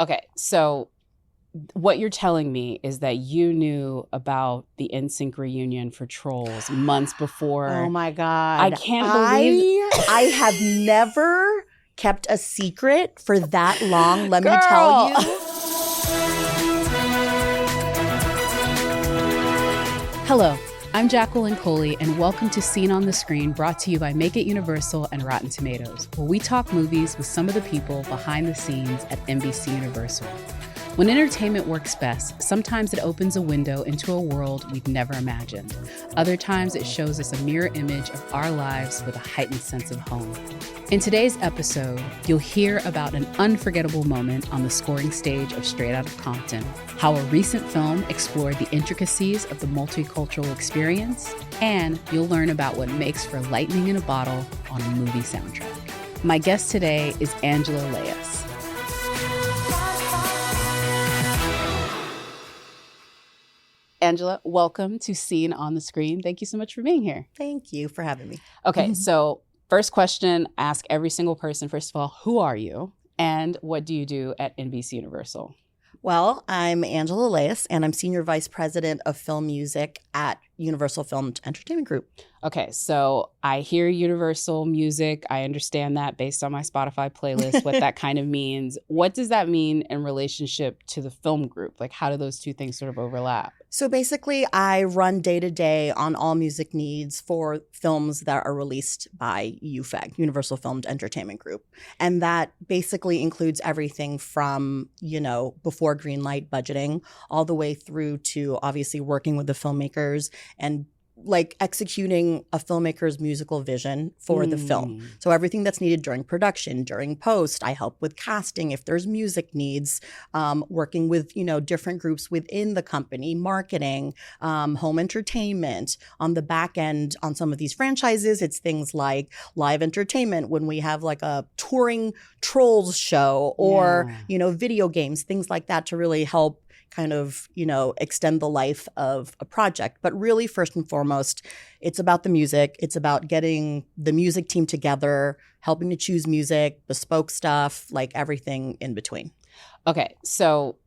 Okay, so what you're telling me is that you knew about the NSYNC reunion for Trolls months before. Oh my God. I can't believe I have never kept a secret for that long, let me Girl. tell you. Hello, I'm Jacqueline Coley, and welcome to Scene on the Screen, brought to you by Make It Universal and Rotten Tomatoes, where we talk movies with some of the people behind the scenes at NBC Universal. When entertainment works best, sometimes it opens a window into a world we'd never imagined. Other times it shows us a mirror image of our lives with a heightened sense of home. In today's episode, you'll hear about an unforgettable moment on the scoring stage of Straight Outta Compton, how a recent film explored the intricacies of the multicultural experience, and you'll learn about what makes for lightning in a bottle on a movie soundtrack. My guest today is Angela Leus. Angela, welcome to Scene on the Screen. Thank you so much for being here. Thank you for having me. Okay, so first question, ask every single person, first of all, who are you and what do you do at NBC Universal? Well, I'm Angela Leus, and I'm Senior Vice President of Film Music at Universal Film Entertainment Group. Okay, so I hear Universal music. I understand that based on my Spotify playlist, what that kind of means. What does that mean in relationship to the film group? Like, how do those two things sort of overlap? So basically, I run day-to-day on all music needs for films that are released by UFEG, Universal Film Entertainment Group. And that basically includes everything from, before greenlight budgeting, all the way through to obviously working with the filmmakers and like executing a filmmaker's musical vision for the film. So everything that's needed during production, during post, I help with casting if there's music needs, working with, different groups within the company, marketing, home entertainment. On the back end, on some of these franchises, it's things like live entertainment when we have like a touring Trolls show or, video games, things like that to really help kind of, extend the life of a project. But really, first and foremost, it's about the music. It's about getting the music team together, helping to choose music, bespoke stuff, like everything in between. Okay, so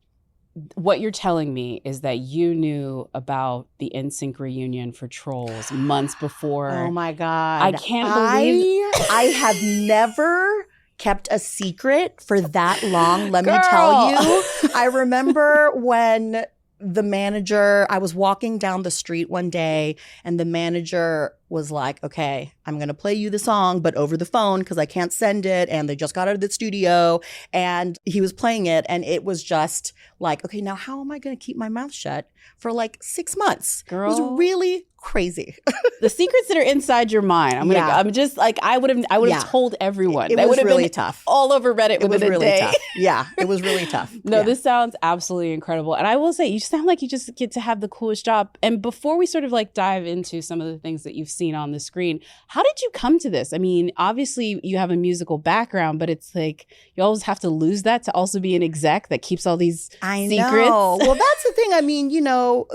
what you're telling me is that you knew about the NSYNC reunion for Trolls months before. Oh my God. I can't believe I have never kept a secret for that long, let me Girl. tell you. I remember when I was walking down the street one day and the manager was like, okay, I'm going to play you the song, but over the phone because I can't send it. And they just got out of the studio and he was playing it. And it was just like, okay, now how am I going to keep my mouth shut for like 6 months? Girl. It was really crazy. The secrets that are inside your mind. I'm just like, I would have told everyone. It that was would have really been tough. All over Reddit It was within really a day. tough. Yeah, it was really tough. No, Yeah. This sounds absolutely incredible. And I will say, you sound like you just get to have the coolest job. And before we sort of like dive into some of the things that you've seen on the screen, how did you come to this? I mean, obviously you have a musical background, but it's like you always have to lose that to also be an exec that keeps all these secrets. Know. Well, that's the thing. I mean,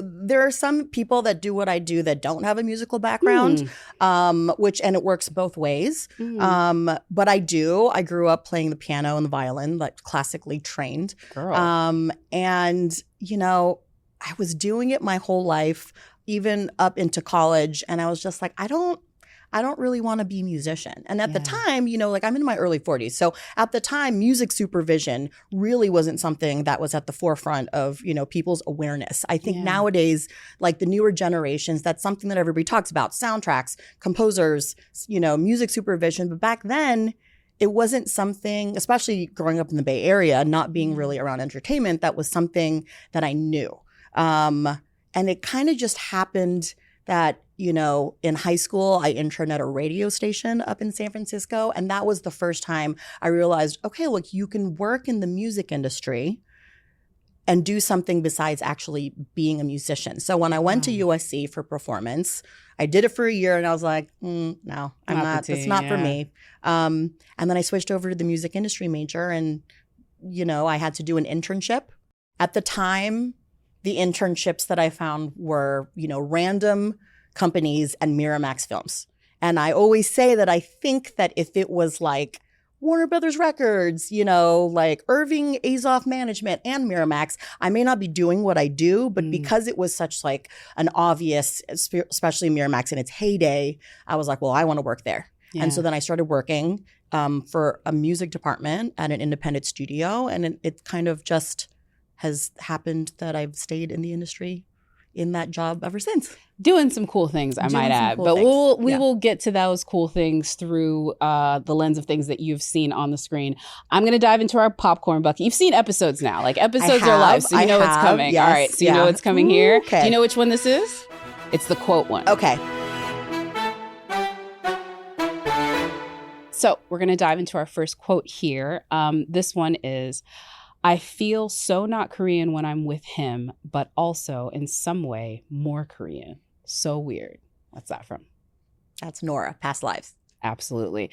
there are some people that do what I do that don't have a musical background, and it works both ways. But I do. I grew up playing the piano and the violin, like classically trained. Girl. And, I was doing it my whole life, even up into college. And I was just like, I don't really want to be a musician. And at the time, I'm in my early 40s. So at the time, music supervision really wasn't something that was at the forefront of, people's awareness. I think nowadays, like the newer generations, that's something that everybody talks about. Soundtracks, composers, music supervision. But back then, it wasn't something, especially growing up in the Bay Area, not being really around entertainment, that was something that I knew. And it kind of just happened that, in high school, I interned at a radio station up in San Francisco. And that was the first time I realized, okay, look, you can work in the music industry and do something besides actually being a musician. So when I went to USC for performance, I did it for a year and I was like, no, I'm not. That's not for me. And then I switched over to the music industry major and, I had to do an internship. At the time, the internships that I found were, random companies and Miramax Films. And I always say that I think that if it was like Warner Brothers Records, you know, like Irving Azoff Management and Miramax. I may not be doing what I do, but because it was such like an obvious, especially Miramax in its heyday, I was like, well, I want to work there. Yeah. And so then I started working for a music department at an independent studio. And it kind of just has happened that I've stayed in the industry in that job ever since. Doing some cool things, I might add. But we will get to those cool things through the lens of things that you've seen on the screen. I'm going to dive into our popcorn bucket. You've seen episodes now. Like, episodes are live, so you know it's coming. Yes, all right, so you know it's coming here. Okay. Do you know which one this is? It's the quote one. Okay. So we're going to dive into our first quote here. This one is, I feel so not Korean when I'm with him, but also in some way more Korean. So weird. What's that from? That's Nora, Past Lives. Absolutely.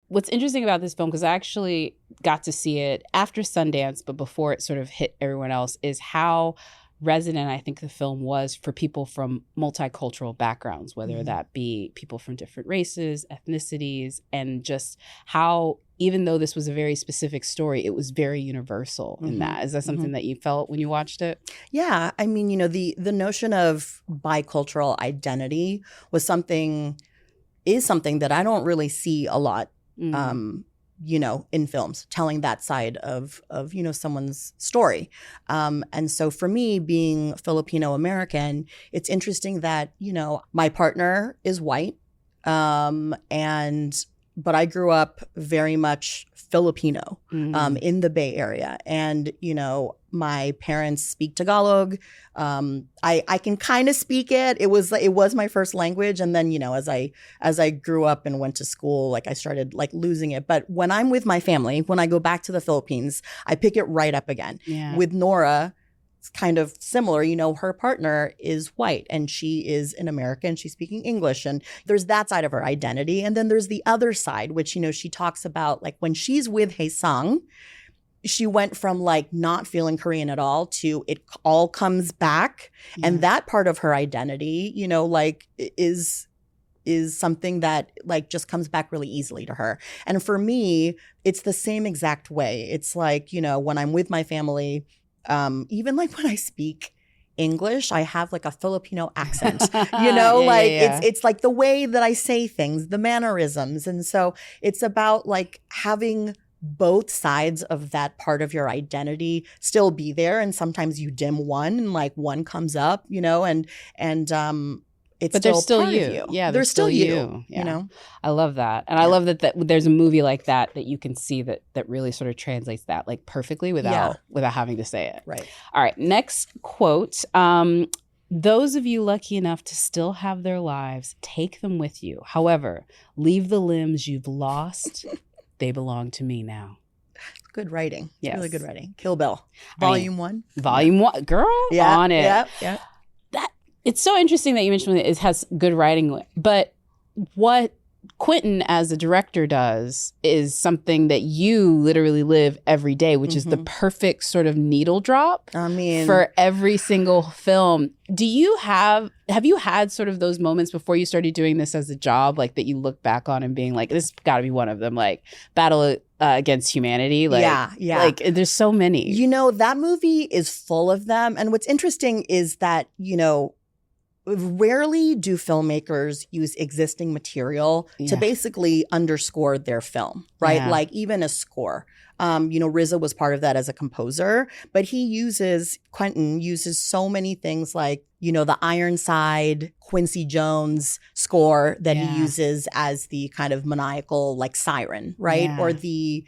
What's interesting about this film, because I actually got to see it after Sundance, but before it sort of hit everyone else, is how resonant I think the film was for people from multicultural backgrounds, whether that be people from different races, ethnicities, and just how, even though this was a very specific story, it was very universal in that. Is that something that you felt when you watched it? Yeah. I mean, you know, the notion of bicultural identity is something that I don't really see a lot, you know, in films, telling that side of you know, someone's story. And so for me, being Filipino American, it's interesting that, you know, my partner is white, but I grew up very much Filipino in the Bay Area. And, you know, my parents speak Tagalog. I can kind of speak it. It was my first language. And then, you know, as I grew up and went to school, like I started like losing it. But when I'm with my family, when I go back to the Philippines, I pick it right up again. Yeah. With Nora, it's kind of similar. You know, her partner is white and she is an American. She's speaking English. And there's that side of her identity. And then there's the other side, which, you know, she talks about like when she's with Hae-sung, she went from like not feeling Korean at all to it all comes back. Yeah. And that part of her identity, you know, like is something that like just comes back really easily to her. And for me, it's the same exact way. It's like, you know, when I'm with my family, even like when I speak English, I have like a Filipino accent, you know, it's like the way that I say things, the mannerisms. And so it's about like having both sides of that part of your identity still be there. And sometimes you dim one and like one comes up, you know, and it's but still they're still part you. Of you. Yeah, they're still you. Yeah. You know, I love that, and I love that there's a movie like that you can see that really sort of translates that like perfectly without having to say it. Right. All right. Next quote. Those of you lucky enough to still have their lives, take them with you. However, leave the limbs you've lost. They belong to me now. Good writing. Yes. Really good writing. Kill Bill. Volume 1. Volume 1. Girl, on it. Yeah. It's so interesting that you mentioned it has good writing, but what Quentin as a director does is something that you literally live every day, which is the perfect sort of needle drop for every single film. Have you had sort of those moments before you started doing this as a job, like that you look back on and being like, this got to be one of them, like Battle Against Humanity? Like, yeah. Like there's so many. You know, that movie is full of them. And what's interesting is that, you know, rarely do filmmakers use existing material to basically underscore their film, right? Yeah. Like even a score. You know, RZA was part of that as a composer, but Quentin uses so many things like, you know, the Ironside, Quincy Jones score that he uses as the kind of maniacal like siren, right? Yeah. Or the,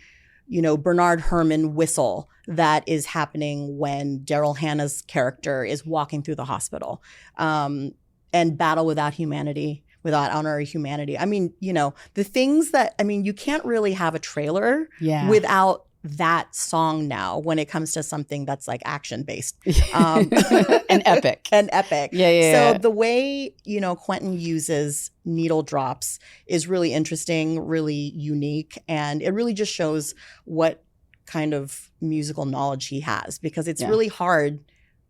you know, Bernard Herrmann whistle that is happening when Daryl Hannah's character is walking through the hospital. And Battle Without Humanity, Without Honor or Humanity. I mean, you know, the things that, I mean, you can't really have a trailer without that song now when it comes to something that's like action based. And epic. Yeah. So the way, you know, Quentin uses needle drops is really interesting, really unique. And it really just shows what kind of musical knowledge he has, because it's really hard,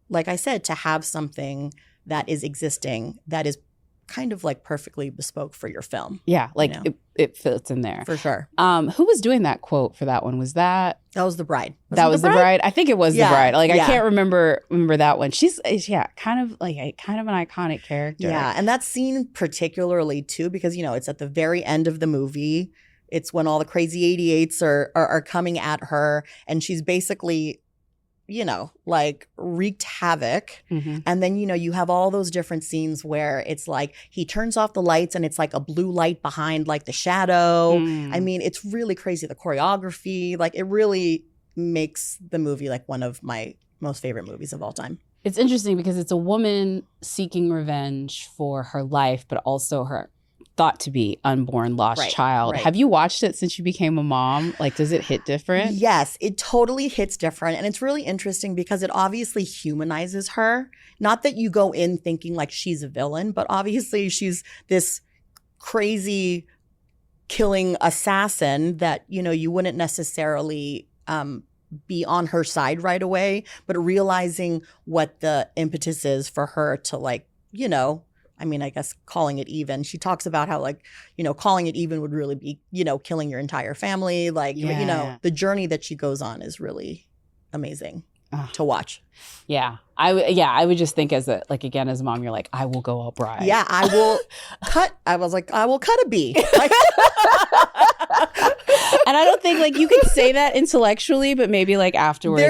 like I said, to have something that is existing, that is kind of like perfectly bespoke for your film. Yeah, like it fits in there. For sure. Who was doing that quote for that one? Was that... That was The Bride. That was The Bride? I think it was The Bride. Like, I can't remember that one. She's, kind of an iconic character. Yeah, and that scene particularly, too, because, it's at the very end of the movie. It's when all the crazy 88s are coming at her, and she's basically, like wreaked havoc. Mm-hmm. And then, you have all those different scenes where it's like he turns off the lights and it's like a blue light behind like the shadow. I mean, it's really crazy. The choreography, like it really makes the movie like one of my most favorite movies of all time. It's interesting because it's a woman seeking revenge for her life, but also her thought to be unborn lost child. Right. Have you watched it since you became a mom? Like, does it hit different? Yes, it totally hits different. And it's really interesting because it obviously humanizes her. Not that you go in thinking like she's a villain, but obviously she's this crazy killing assassin that, you wouldn't necessarily be on her side right away, but realizing what the impetus is for her to like, I mean, I guess calling it even. She talks about how like, calling it even would really be, killing your entire family. Like, the journey that she goes on is really amazing to watch. Yeah. I would just think as a mom, you're like, I will go all Bride. Yeah, I will I was like, I will cut a B. And I don't think like you could say that intellectually, but maybe like afterwards.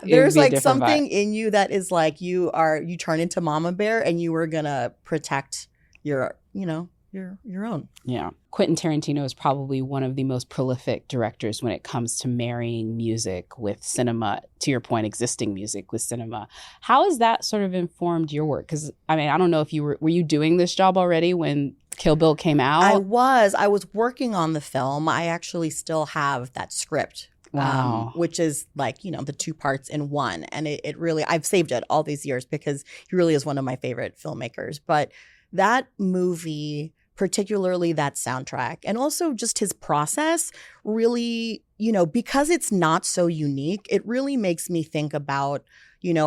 There's like something in you that is like you turn into Mama Bear and you were gonna protect your own. Yeah. Quentin Tarantino is probably one of the most prolific directors when it comes to marrying music with cinema, to your point, existing music with cinema. How has that sort of informed your work? Because, I mean, I don't know if you were you doing this job already when Kill Bill came out? I was working on the film. I actually still have that script. Wow. Which is like, the two parts in one. And it really, I've saved it all these years because he really is one of my favorite filmmakers. But that movie, particularly that soundtrack, and also just his process really, because it's not so unique, it really makes me think about,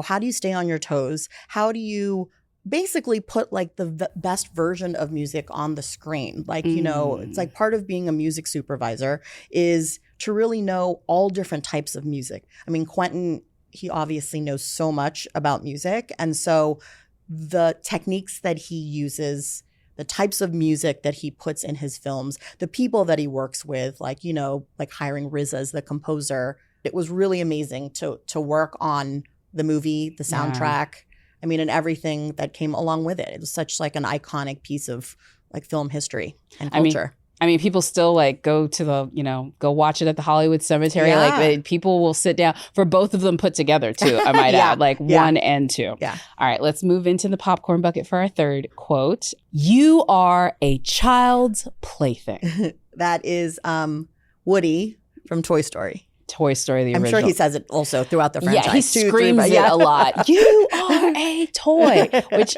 how do you stay on your toes? How do you basically put like the best version of music on the screen? Like, it's like part of being a music supervisor is to really know all different types of music. I mean, Quentin, he obviously knows so much about music. And so the techniques that he uses, the types of music that he puts in his films, the people that he works with, like, like hiring Riz as the composer, it was really amazing to work on the movie, the soundtrack. Yeah. I mean, and everything that came along with it. It was such like an iconic piece of like film history and culture. I mean, people still like go to the, go watch it at the Hollywood Cemetery. Yeah. Like people will sit down for both of them put together too, I might add, like 1 and 2. Yeah. All right, let's move into the popcorn bucket for our third quote. You are a child's plaything. That is Woody from Toy Story. Toy Story, the I'm original. sure he says it also throughout the franchise. Yeah, he screams it a lot. You are a toy, which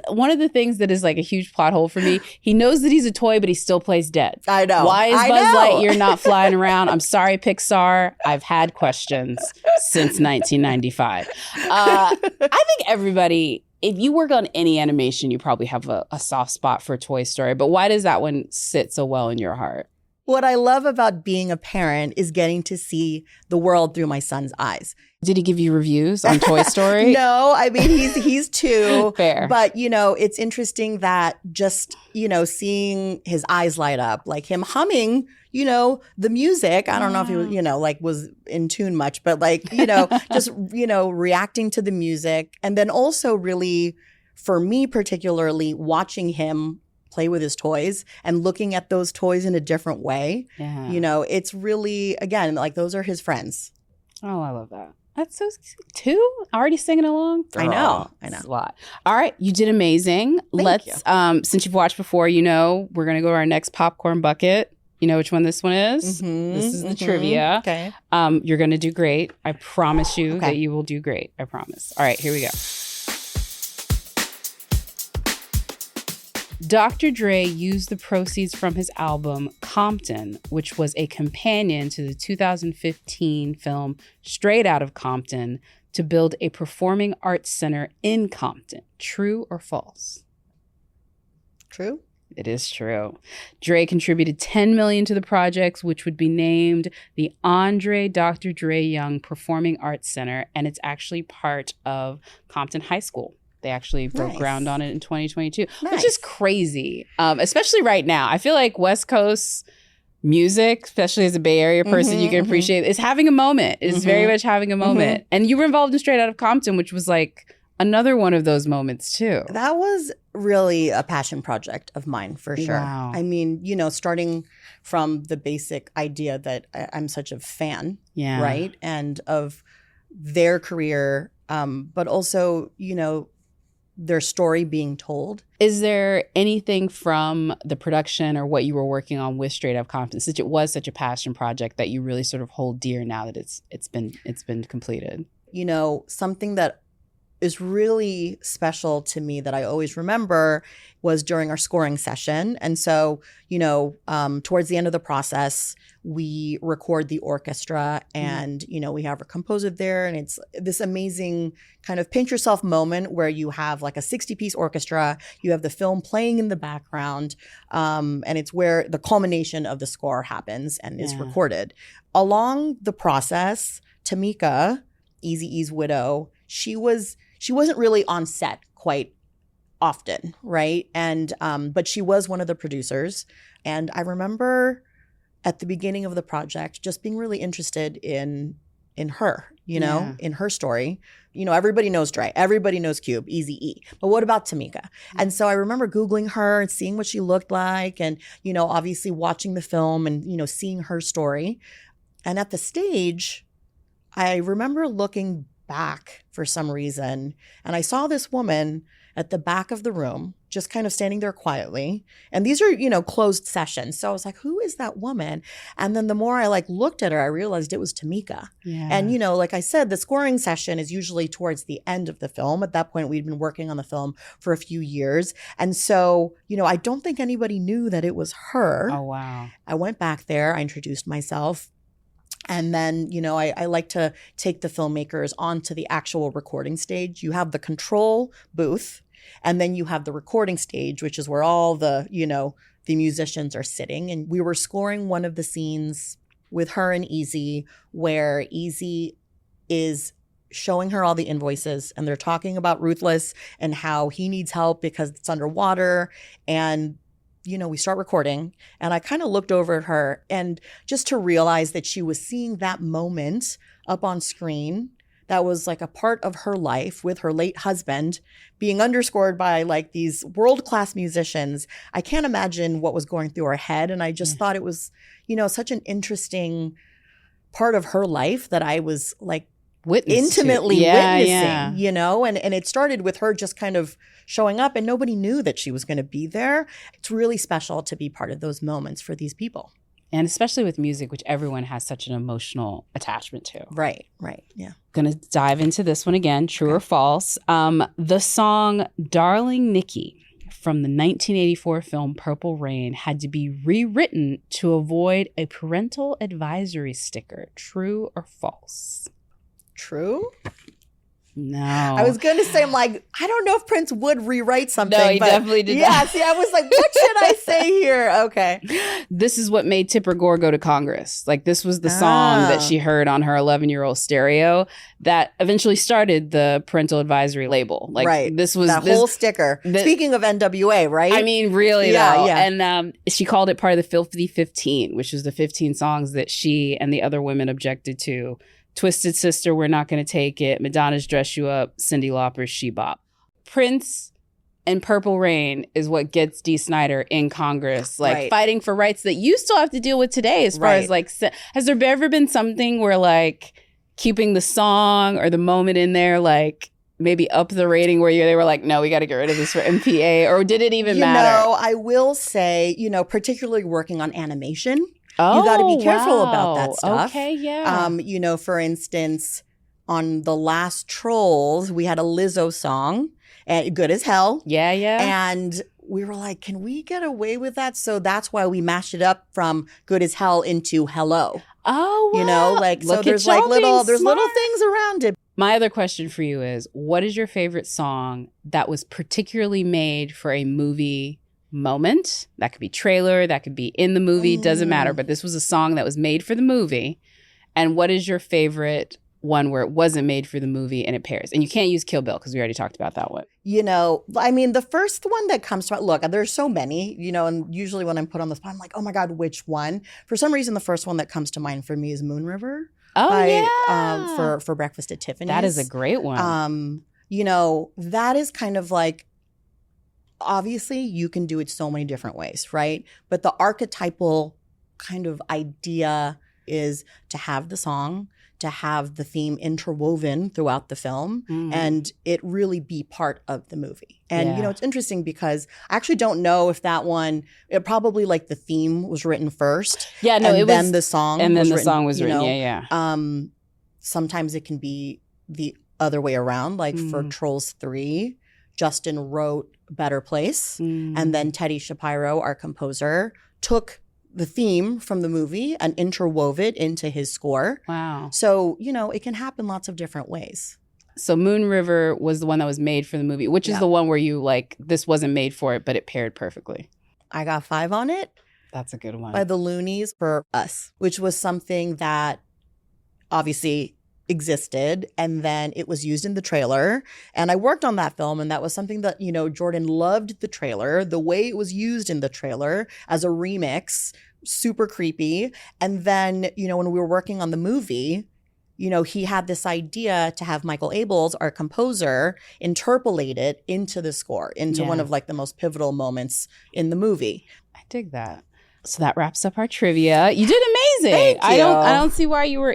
one of the things that is like a huge plot hole for me, he knows that he's a toy, but he still plays dead. I know. Why is Buzz Lightyear not flying around? I'm sorry, Pixar. I've had questions since 1995. I think everybody, if you work on any animation, you probably have a soft spot for Toy Story. But why does that one sit so well in your heart? What I love about being a parent is getting to see the world through my son's eyes. Did he give you reviews on Toy Story? No, I mean, he's 2. Fair. But, it's interesting that just, seeing his eyes light up, like him humming, the music. I don't know if he was, like was in tune much, but like, just, reacting to the music. And then also really, for me particularly, watching him play with his toys and looking at those toys in a different way. Yeah. It's really, again, like those are his friends. Oh, I love that. That's so 2? Already singing along? Girl, I know. It's a lot. All right. You did amazing. Thank you. Since you've watched before, we're going to go to our next popcorn bucket. You know which one this one is? Mm-hmm, this is the trivia. Okay. You're going to do great. I promise you that you will do great. I promise. All right, here we go. Dr. Dre used the proceeds from his album Compton, which was a companion to the 2015 film Straight Outta Compton, to build a performing arts center in Compton. True or false? True. It is true. Dre contributed $10 million to the projects, which would be named the Andre Dr. Dre Young Performing Arts Center, and it's actually part of Compton High School. They actually broke ground on it in 2022, which is crazy, especially right now. I feel like West Coast music, especially as a Bay Area person, you can appreciate is having a moment. It's very much having a moment. And you were involved in Straight Outta Compton, which was like another one of those moments too. That was really a passion project of mine, for sure. Wow. I mean, starting from the basic idea that I'm such a fan, right? And of their career, but also, their story being told. Is there anything from the production or what you were working on with Straight Up Compton, since it was such a passion project, that you really sort of hold dear now that it's been completed? Something that is really special to me that I always remember was during our scoring session. And so, towards the end of the process, we record the orchestra and, we have our composer there. And it's this amazing kind of pinch yourself moment where you have like a 60-piece orchestra, you have the film playing in the background, and it's where the culmination of the score happens and is recorded. Along the process, Tamika, Eazy-E's widow, she wasn't really on set quite often, right? And but she was one of the producers. And I remember at the beginning of the project just being really interested in her, in her story. Everybody knows Dre, everybody knows Cube, Eazy-E. But what about Tamika? And so I remember Googling her and seeing what she looked like and, obviously watching the film and, seeing her story. And at the stage, I remember looking back for some reason, and I saw this woman at the back of the room just kind of standing there quietly, and these are closed sessions, so I was like, who is that woman? And then the more I looked at her, I realized it was Tamika. And like I said, the scoring session is usually towards the end of the film. At that point, we'd been working on the film for a few years, and so I don't think anybody knew that it was her. Oh wow. I went back there, I introduced myself. And then, I like to take the filmmakers onto the actual recording stage. You have the control booth, and then you have the recording stage, which is where all the, the musicians are sitting. And we were scoring one of the scenes with her and Eazy, where Eazy is showing her all the invoices, and they're talking about Ruthless and how he needs help because it's underwater. And we start recording, and I kind of looked over at her, and just to realize that she was seeing that moment up on screen that was like a part of her life with her late husband being underscored by these world-class musicians. I can't imagine what was going through her head. And I just thought it was, such an interesting part of her life that I was intimately witnessing, and it started with her just kind of showing up, and nobody knew that she was going to be there. It's really special to be part of those moments for these people. And especially with music, which everyone has such an emotional attachment to. Right. Yeah. Going to dive into this one again, true or false. The song Darling Nikki from the 1984 film Purple Rain had to be rewritten to avoid a parental advisory sticker. True or false? True? No. I was going to say, I don't know if Prince would rewrite something. No, he definitely did not. Yeah, see, I was like, what should I say here? Okay. This is what made Tipper Gore go to Congress. This was the song that she heard on her 11-year-old stereo that eventually started the parental advisory label. Right. This was that whole sticker. Speaking of NWA, right? I mean, really, though. Yeah. And she called it part of the Filthy 15, which was the 15 songs that she and the other women objected to. Twisted Sister, We're Not Gonna Take It, Madonna's Dress You Up, Cyndi Lauper's She Bop. Prince and Purple Rain is what gets Dee Snider in Congress, fighting for rights that you still have to deal with today as far as has there ever been something where keeping the song or the moment in there maybe up the rating where they were no, we got to get rid of this for MPA, or did it even matter? I will say, particularly working on animation, you got to be careful about that stuff. Okay, yeah. For instance, on the last Trolls, we had a Lizzo song, Good as Hell. Yeah. And we were like, can we get away with that? So that's why we mashed it up from Good as Hell into Hello. Oh, wow. So there's little things around it. My other question for you is, what is your favorite song that was particularly made for a movie moment. That could be trailer, that could be in the movie, doesn't matter. But this was a song that was made for the movie. And what is your favorite one where it wasn't made for the movie and it pairs? And you can't use Kill Bill because we already talked about that one. You know, I mean, the first one that comes to mind, look, there's so many, you know, and usually when I'm put on the spot, I'm like, oh my God, which one? For some reason, the first one that comes to mind for me is Moon River. For Breakfast at Tiffany's. That is a great one. You know, that is kind of like, obviously you can do it so many different ways, right? But the archetypal kind of idea is to have the song, to have the theme interwoven throughout the film, and it really be part of the movie. And, you know, it's interesting because I actually don't know if that one, it probably like the theme was written first. Yeah, no, and then the song was written. Sometimes it can be the other way around. Like for Trolls 3, Justin wrote Better Place, and then Teddy Shapiro, our composer, took the theme from the movie and interwove it into his score. Wow. So, you know, it can happen lots of different ways. So Moon River was the one that was made for the movie, which is the one where you like, this wasn't made for it, but it paired perfectly. I got 5 on it. That's a good one. By the Loonies for Us, which was something that obviously existed, and then it was used in the trailer, and I worked on that film, and that was something that, you know, Jordan loved the trailer, the way it was used in the trailer as a remix, super creepy. And then, you know, when we were working on the movie, you know, he had this idea to have Michael Abels, our composer, interpolate it into the score, into one of like the most pivotal moments in the movie. I dig that. So that wraps up our trivia. You did amazing. Thank you. I don't see why you were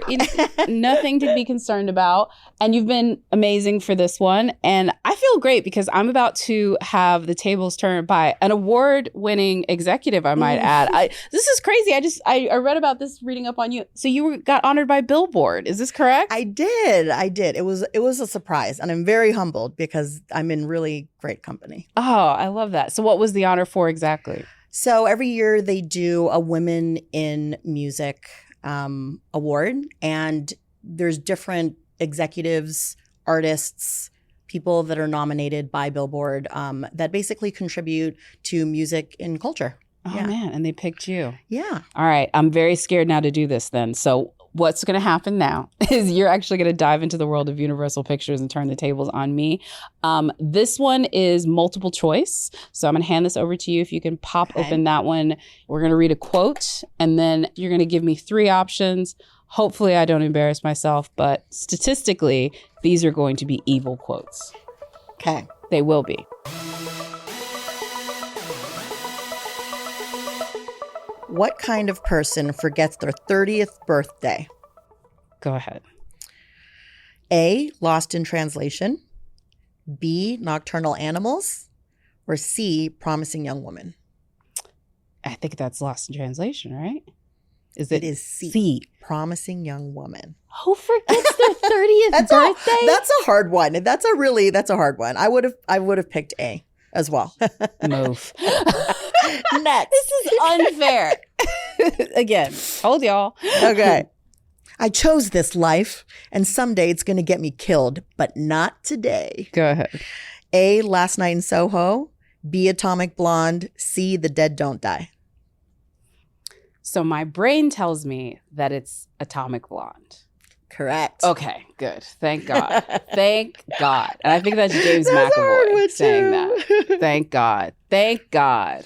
nothing to be concerned about. And you've been amazing for this one. And I feel great because I'm about to have the tables turned by an award-winning executive, I might add. This is crazy. I read about this reading up on you. So you got honored by Billboard. Is this correct? I did. It was a surprise. And I'm very humbled because I'm in really great company. Oh, I love that. So what was the honor for exactly? So every year they do a Women in Music award, and there's different executives, artists, people that are nominated by Billboard that basically contribute to music and culture. Oh, man. And they picked you. Yeah. All right. I'm very scared now to do this then. So what's going to happen now is you're actually going to dive into the world of Universal Pictures and turn the tables on me. This one is multiple choice. So I'm going to hand this over to you. If you can pop open that one. We're going to read a quote, and then you're going to give me 3 options. Hopefully I don't embarrass myself, but statistically, these are going to be evil quotes. Okay. They will be. What kind of person forgets their 30th birthday? Go ahead. A, Lost in Translation. B, Nocturnal Animals. Or C, Promising Young Woman. I think that's Lost in Translation, right? It is C. C, Promising Young Woman. Who forgets their 30th birthday? That's a hard one. That's a hard one. I would have picked A as well. Move. Next. This is unfair. Again, told y'all. Okay. I chose this life, and someday it's going to get me killed, but not today. Go ahead. A, Last Night in Soho. B, Atomic Blonde. C, The Dead Don't Die. So my brain tells me that it's Atomic Blonde. Correct. Okay, good. Thank God. Thank God. And I think that's James McAvoy saying that. Thank God. Thank God.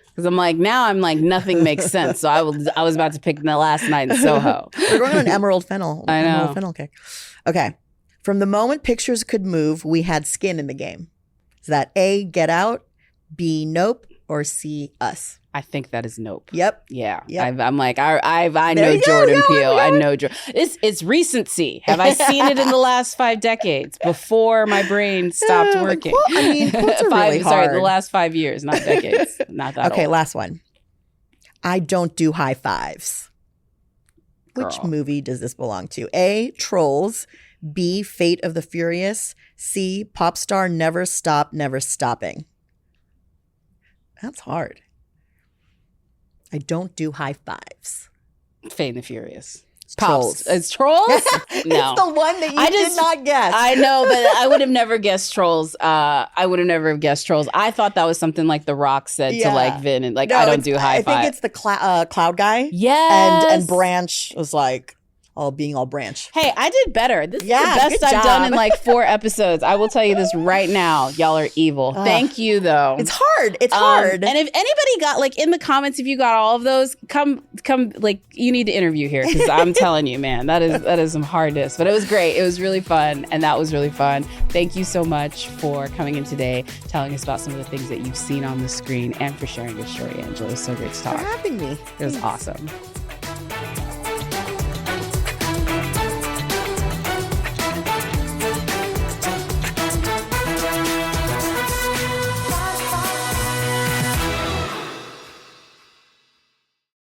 Because I'm like, nothing makes sense. So I was about to pick The Last Night in Soho. We're going on an Emerald Fennel. I know. Emerald Fennel kick. Okay. From the moment pictures could move, we had skin in the game. Is that A, Get Out, B, Nope, or C, Us? I think that is Nope. Yep. Yeah. Yep. I'm like, I know Jordan Peele. I know Jordan. It's recency. Have I seen it in the last 5 decades before my brain stopped working? Quotes are really hard. Sorry, the last 5 years, not decades. Not that Okay, old. last one. I don't do high fives. Girl. Which movie does this belong to? A, Trolls. B, Fate of the Furious. C, Pop Star Never Stop, Never Stopping. That's hard. I don't do high fives. Fate and the Furious. Pops. It's Trolls? No. It's the one that you did not guess. I know, but I would have never guessed Trolls. I would have never guessed Trolls. I thought that was something like The Rock said to like Vin, and like, no, I don't do high five. I think it's the Cloud guy. Yes. And Branch was like, being all Branch. Hey, I did better. This is the best I've done in like 4 episodes. I will tell you this right now. Y'all are evil. Thank you, though. It's hard. It's hard. And if anybody got like in the comments, if you got all of those, come, like you need to interview here because I'm telling you, man, that is some hardness. But it was great. It was really fun, and that was really fun. Thank you so much for coming in today, telling us about some of the things that you've seen on the screen, and for sharing your story, Angela. It was so great to talk. For having me. It was awesome.